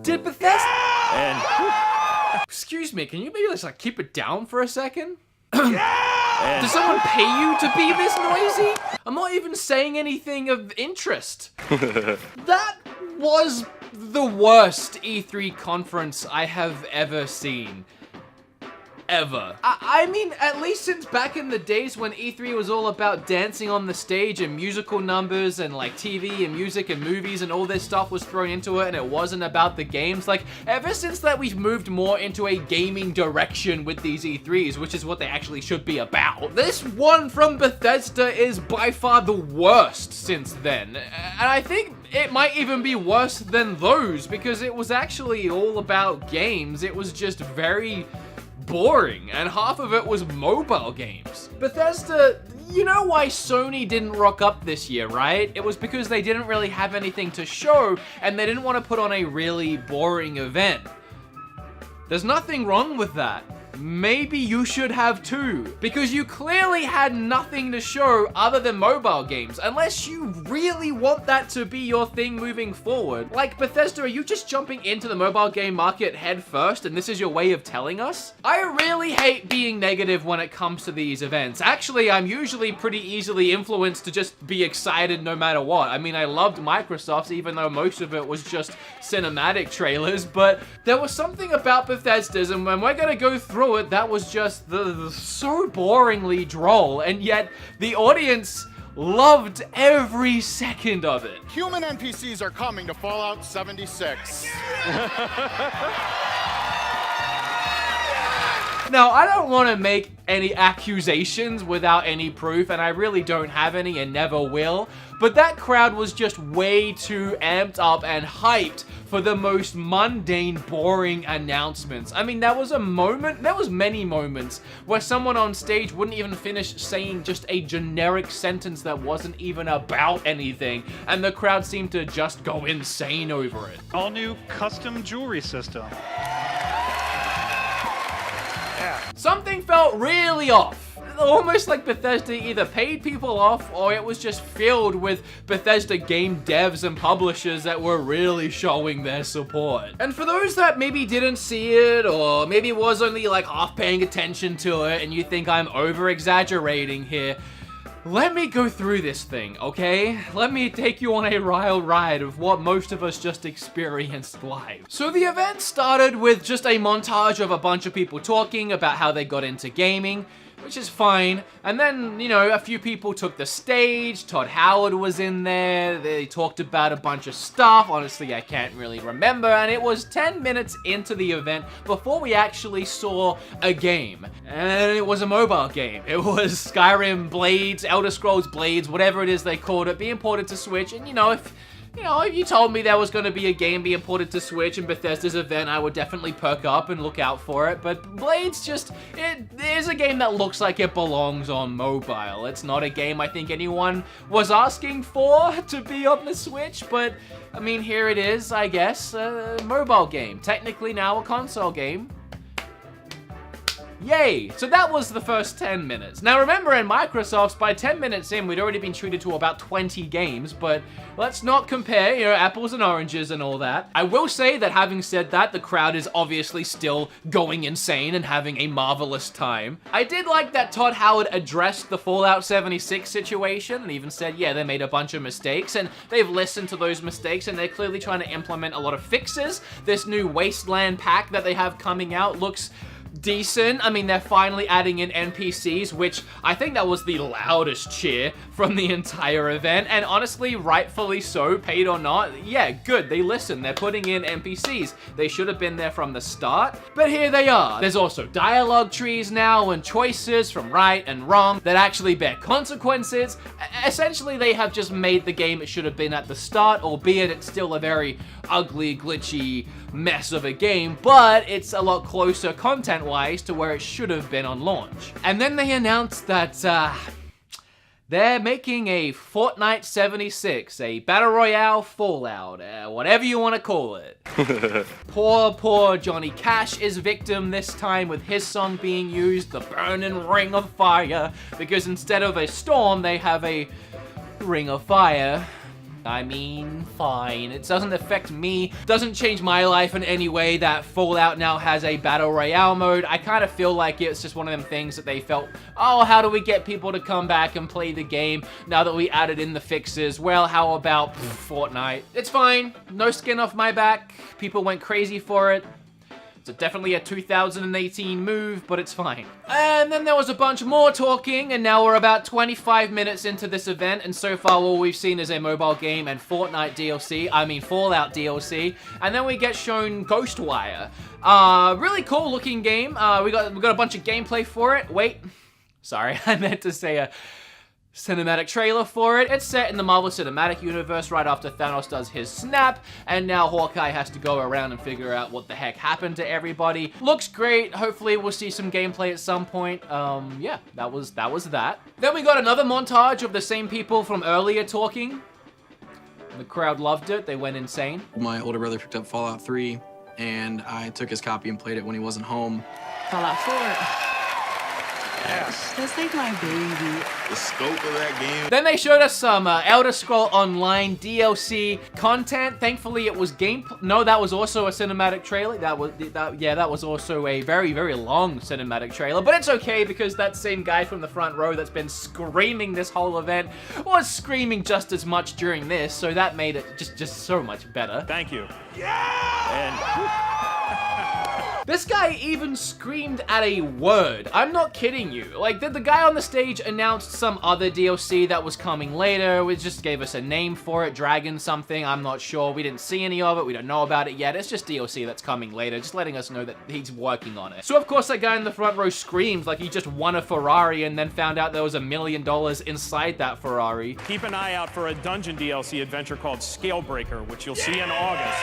Did Bethesda... And... Excuse me, can you maybe just like keep it down for a second? Does someone pay you to be this noisy? I'm not even saying anything of interest. That was the worst E3 conference I have ever seen. Ever. I mean, at least since back in the days when E3 was all about dancing on the stage and musical numbers and like TV and music and movies and all this stuff was thrown into it and it wasn't about the games. Like, ever since that we've moved more into a gaming direction with these E3s, which is what they actually should be about. This one from Bethesda is by far the worst since then. And I think it might even be worse than those because it was actually all about games. It was just very boring, and half of it was mobile games. Bethesda, you know why Sony didn't rock up this year, right? It was because they didn't really have anything to show, and they didn't want to put on a really boring event. There's nothing wrong with that. Maybe you should have too, because you clearly had nothing to show other than mobile games, unless you really want that to be your thing moving forward. Like, Bethesda, are you just jumping into the mobile game market head first and this is your way of telling us? I really hate being negative when it comes to these events. Actually, I'm usually pretty easily influenced to just be excited no matter what. I mean, I loved Microsoft's even though most of it was just cinematic trailers, but there was something about Bethesda's, and when we're gonna go through it, that was just so boringly droll, and yet the audience loved every second of it. Human NPCs are coming to Fallout 76. Now, I don't want to make any accusations without any proof, and I really don't have any and never will, but that crowd was just way too amped up and hyped for the most mundane, boring announcements. I mean, there was many moments where someone on stage wouldn't even finish saying just a generic sentence that wasn't even about anything, and the crowd seemed to just go insane over it. All new custom jewelry system. Something felt really off. Almost like Bethesda either paid people off or it was just filled with Bethesda game devs and publishers that were really showing their support. And for those that maybe didn't see it or maybe was only like half paying attention to it and you think I'm over exaggerating here, let me go through this thing, okay? Let me take you on a wild ride of what most of us just experienced live. So the event started with just a montage of a bunch of people talking about how they got into gaming, which is fine. And then, you know, a few people took the stage. Todd Howard was in there. They talked about a bunch of stuff. Honestly, I can't really remember. And it was 10 minutes into the event before we actually saw a game. And it was a mobile game. It was Skyrim Blades, Elder Scrolls Blades, whatever it is they called it, being ported to Switch. And, if you told me there was going to be a game being ported to Switch in Bethesda's event, I would definitely perk up and look out for it. But Blades it is a game that looks like it belongs on mobile. It's not a game I think anyone was asking for to be on the Switch, but I mean, here it is, I guess. A mobile game. Technically now a console game. Yay! So that was the first 10 minutes. Now remember, in Microsoft's, by 10 minutes in, we'd already been treated to about 20 games, but let's not compare, apples and oranges and all that. I will say that having said that, the crowd is obviously still going insane and having a marvelous time. I did like that Todd Howard addressed the Fallout 76 situation and even said, yeah, they made a bunch of mistakes and they've listened to those mistakes and they're clearly trying to implement a lot of fixes. This new Wasteland pack that they have coming out looks decent. I mean, they're finally adding in NPCs, which I think that was the loudest cheer from the entire event, and honestly, rightfully so, paid or not. Yeah, good, they listen, they're putting in NPCs. They should have been there from the start, but here they are. There's also dialogue trees now and choices from right and wrong that actually bear consequences. Essentially, they have just made the game it should have been at the start, albeit it's still a very ugly, glitchy mess of a game, but it's a lot closer content-wise to where it should have been on launch. And then they announced that they're making a Fortnite 76, a Battle Royale Fallout, whatever you want to call it. Poor Johnny Cash is victim this time with his song being used, the Burning Ring of Fire, because instead of a storm, they have a Ring of Fire. I mean, fine. It doesn't affect me. Doesn't change my life in any way that Fallout now has a Battle Royale mode. I kind of feel like it's just one of them things that they felt, oh, how do we get people to come back and play the game now that we added in the fixes? Well, how about Fortnite? It's fine. No skin off my back. People went crazy for it. It's definitely a 2018 move, but it's fine. And then there was a bunch more talking, and now we're about 25 minutes into this event, and so far all we've seen is a mobile game and Fallout DLC, and then we get shown Ghostwire. Really cool looking game. We got a bunch of gameplay for it. Wait, sorry, I meant to say a cinematic trailer for it. It's set in the Marvel Cinematic Universe right after Thanos does his snap, and now Hawkeye has to go around and figure out what the heck happened to everybody. Looks great. Hopefully we'll see some gameplay at some point. Yeah, that was that. Then we got another montage of the same people from earlier talking. The crowd loved it. They went insane. My older brother picked up Fallout 3, and I took his copy and played it when he wasn't home. Fallout 4. Yes. That's like my baby. The scope of that game. Then they showed us some Elder Scrolls Online DLC content. Thankfully, it was gameplay. No, that was also a cinematic trailer. That was also a very, very long cinematic trailer. But it's okay because that same guy from the front row that's been screaming this whole event was screaming just as much during this. So that made it just so much better. Thank you. This guy even screamed at a word. I'm not kidding you. Like, did the guy on the stage announced some other DLC that was coming later? We just gave us a name for it, Dragon something, I'm not sure. We didn't see any of it, we don't know about it yet. It's just DLC that's coming later, just letting us know that he's working on it. So of course that guy in the front row screamed like he just won a Ferrari and then found out there was $1 million inside that Ferrari. Keep an eye out for a dungeon DLC adventure called Scalebreaker, which you'll see in August.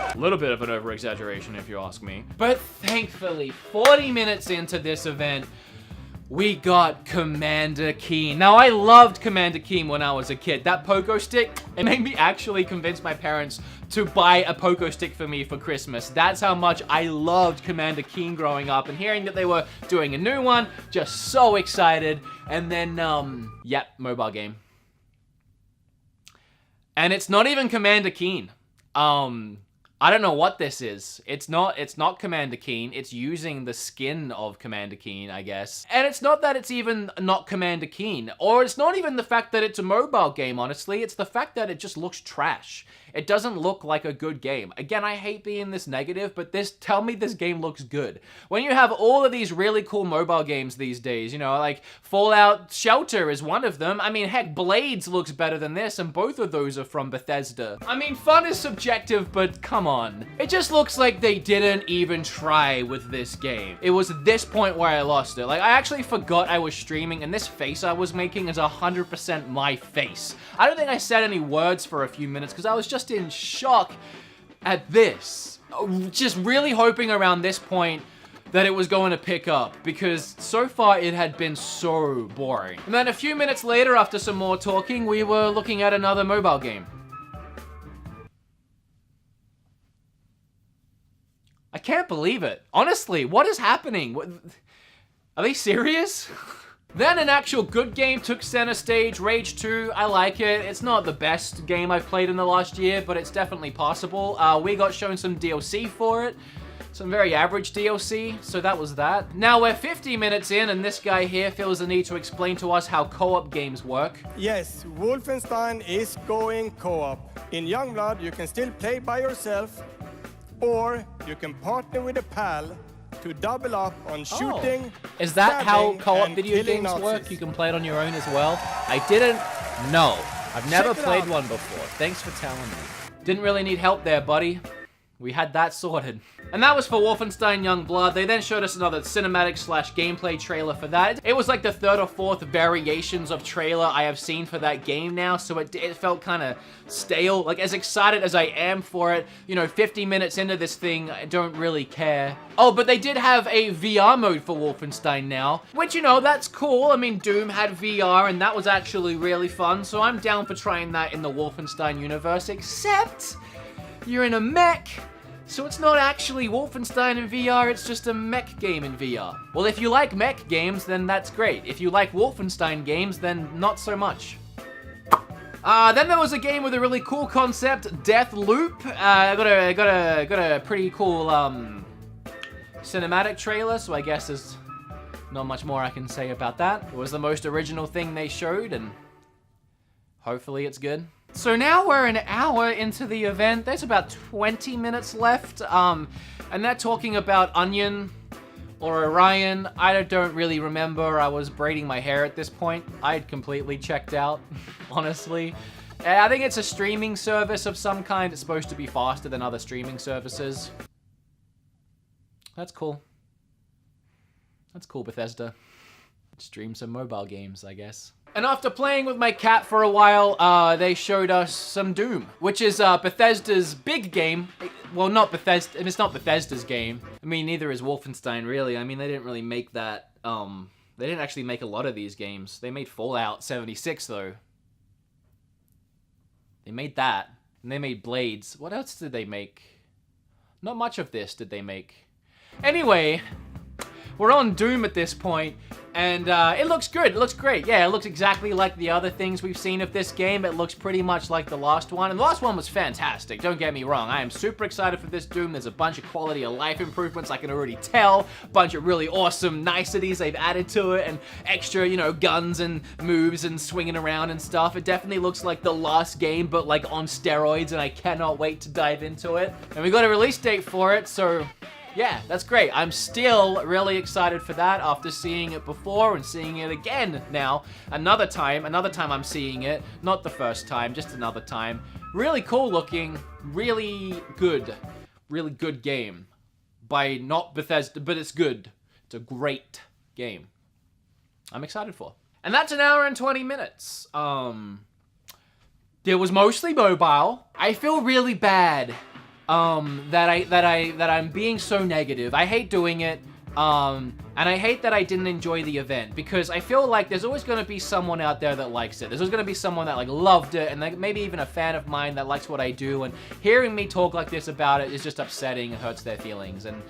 A little bit of an over-exaggeration, if you ask me. But thankfully, 40 minutes into this event, we got Commander Keen. Now, I loved Commander Keen when I was a kid. That pogo stick, it made me actually convince my parents to buy a pogo stick for me for Christmas. That's how much I loved Commander Keen growing up. And hearing that they were doing a new one, just so excited. And then, yep, mobile game. And it's not even Commander Keen. I don't know what this is. It's not Commander Keen. It's using the skin of Commander Keen, I guess. And it's not that it's even not Commander Keen. Or it's not even the fact that it's a mobile game, honestly. It's the fact that it just looks trash. It doesn't look like a good game. Again, I hate being this negative, but tell me this game looks good. When you have all of these really cool mobile games these days, you know, like Fallout Shelter is one of them. I mean, heck, Blades looks better than this, and both of those are from Bethesda. I mean, fun is subjective, but come on. It just looks like they didn't even try with this game. It was this point where I lost it. Like, I actually forgot I was streaming, and this face I was making is 100% my face. I don't think I said any words for a few minutes, because I was just in shock at this. Just really hoping around this point that it was going to pick up, because so far it had been so boring. And then a few minutes later, after some more talking, we were looking at another mobile game. I can't believe it. Honestly, what is happening? Are they serious? Then an actual good game took center stage, Rage 2, I like it. It's not the best game I've played in the last year, but it's definitely possible. We got shown some DLC for it. Some very average DLC, so that was that. Now we're 50 minutes in, and this guy here feels the need to explain to us how co-op games work. Yes, Wolfenstein is going co-op. In Youngblood, you can still play by yourself, or you can partner with a pal to double up on shooting. Is that how stabbing, co-op and video killing games Nazis. work? You can play it on your own as well? I didn't know. I've never Check it played out. one before. Thanks for telling me. Didn't really need help there, buddy. We had that sorted. And that was for Wolfenstein Youngblood. They then showed us another cinematic/gameplay trailer for that. It was like the third or fourth variations of trailer I have seen for that game now, so it felt kind of stale. Like, as excited as I am for it, you know, 50 minutes into this thing, I don't really care. Oh, but they did have a VR mode for Wolfenstein now, which, you know, that's cool. I mean, Doom had VR, and that was actually really fun, so I'm down for trying that in the Wolfenstein universe, except you're in a mech, so it's not actually Wolfenstein in VR, it's just a mech game in VR. Well, if you like mech games, then that's great. If you like Wolfenstein games, then not so much. Then there was a game with a really cool concept, Death Loop. Got a pretty cool cinematic trailer, so I guess there's not much more I can say about that. It was the most original thing they showed, and hopefully it's good. So now we're an hour into the event. There's about 20 minutes left, and they're talking about Onion or Orion. I don't really remember. I was braiding my hair at this point. I had completely checked out, honestly. I think it's a streaming service of some kind. It's supposed to be faster than other streaming services. That's cool. That's cool, Bethesda. Stream some mobile games, I guess. And after playing with my cat for a while, they showed us some Doom, which is Bethesda's big game. Well, not Bethesda, and it's not Bethesda's game. I mean, neither is Wolfenstein, really. I mean, they didn't really make that, they didn't actually make a lot of these games. They made Fallout 76, though. They made that, and they made Blades. What else did they make? Not much of this did they make. Anyway, we're on Doom at this point, and it looks good. It looks great. Yeah, it looks exactly like the other things we've seen of this game. It looks pretty much like the last one, and the last one was fantastic. Don't get me wrong. I am super excited for this Doom. There's a bunch of quality of life improvements, I can already tell. A bunch of really awesome niceties they've added to it, and extra, you know, guns and moves and swinging around and stuff. It definitely looks like the last game, but like on steroids, and I cannot wait to dive into it. And we got a release date for it, so yeah, that's great. I'm still really excited for that after seeing it before and seeing it again now. Another time I'm seeing it. Not the first time, just another time. Really cool looking, really good game. By not Bethesda, but it's good. It's a great game. I'm excited for. And that's an hour and 20 minutes. It was mostly mobile. I feel really bad that I'm being so negative. I hate doing it, and I hate that I didn't enjoy the event, because I feel like there's always going to be someone out there that likes it. There's always going to be someone that like loved it, and like maybe even a fan of mine that likes what I do, and hearing me talk like this about it is just upsetting and hurts their feelings, and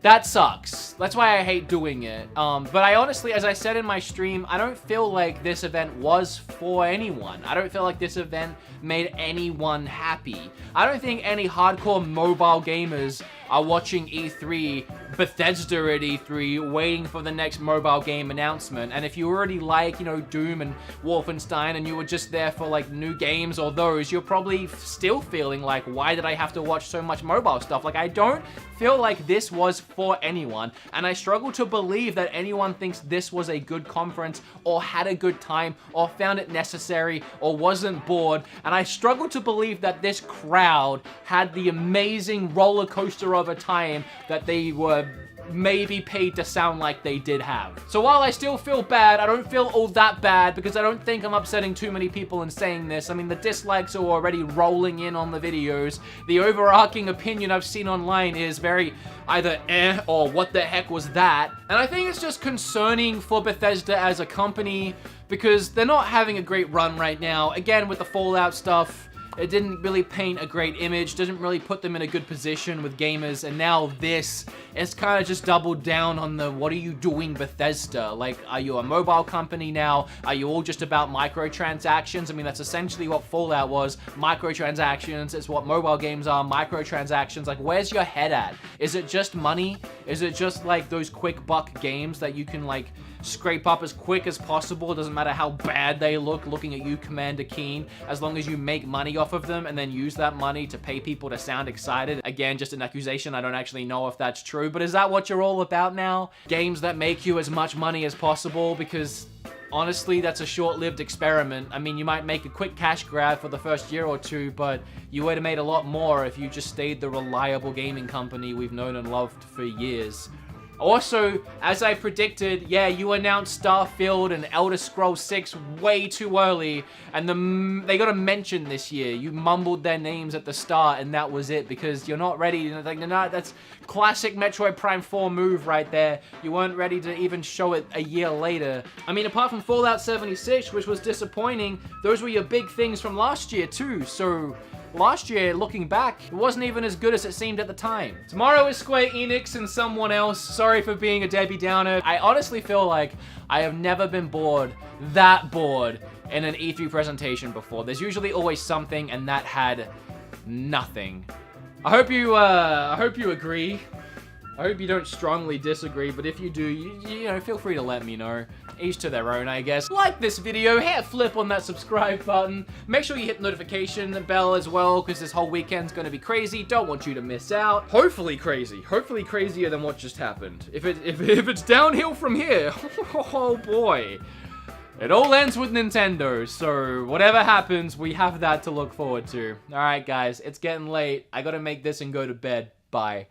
that sucks. That's why I hate doing it. But I honestly, as I said in my stream, I don't feel like this event was for anyone. I don't feel like this event made anyone happy. I don't think any hardcore mobile gamers are watching E3, Bethesda at E3, waiting for the next mobile game announcement. And if you already like, you know, Doom and Wolfenstein, and you were just there for like new games or those, you're probably still feeling like, why did I have to watch so much mobile stuff? Like, I don't feel like this was for anyone, and I struggle to believe that anyone thinks this was a good conference, or had a good time, or found it necessary, or wasn't bored, and I struggle to believe that this crowd had the amazing roller coaster of a time that they were maybe paid to sound like they did have. So while I still feel bad, I don't feel all that bad, because I don't think I'm upsetting too many people in saying this. I mean, the dislikes are already rolling in on the videos. The overarching opinion I've seen online is very either eh or what the heck was that? And I think it's just concerning for Bethesda as a company, because they're not having a great run right now. Again, with the Fallout stuff, it didn't really paint a great image, doesn't really put them in a good position with gamers, and now this is kind of just doubled down on the, what are you doing, Bethesda? Like, are you a mobile company now? Are you all just about microtransactions? I mean, that's essentially what Fallout was, microtransactions. It's what mobile games are, microtransactions. Like, where's your head at? Is it just money? Is it just like those quick buck games that you can like scrape up as quick as possible? It doesn't matter how bad they look, looking at you, Commander Keen, as long as you make money off of them and then use that money to pay people to sound excited. Again, just an accusation. I don't actually know if that's true, but is that what you're all about now? Games that make you as much money as possible? Because honestly, that's a short-lived experiment. I mean, you might make a quick cash grab for the first year or two, but you would have made a lot more if you just stayed the reliable gaming company we've known and loved for years. Also, as I predicted, yeah, you announced Starfield and Elder Scrolls 6 way too early, and they got a mention this year. You mumbled their names at the start, and that was it, because you're not ready. Like, no, that's classic Metroid Prime 4 move right there. You weren't ready to even show it a year later. I mean, apart from Fallout 76, which was disappointing, those were your big things from last year too, so last year, looking back, it wasn't even as good as it seemed at the time. Tomorrow is Square Enix and someone else. Sorry for being a Debbie Downer. I honestly feel like I have never been bored, that bored, in an E3 presentation before. There's usually always something, and that had nothing. I hope you agree. I hope you don't strongly disagree, but if you do, you know, feel free to let me know. Each to their own, I guess. Like this video, hit a flip on that subscribe button. Make sure you hit the notification bell as well, because this whole weekend's gonna be crazy. Don't want you to miss out. Hopefully crazy. Hopefully crazier than what just happened. If it's downhill from here, oh boy. It all ends with Nintendo, so whatever happens, we have that to look forward to. Alright guys, it's getting late. I gotta make this and go to bed. Bye.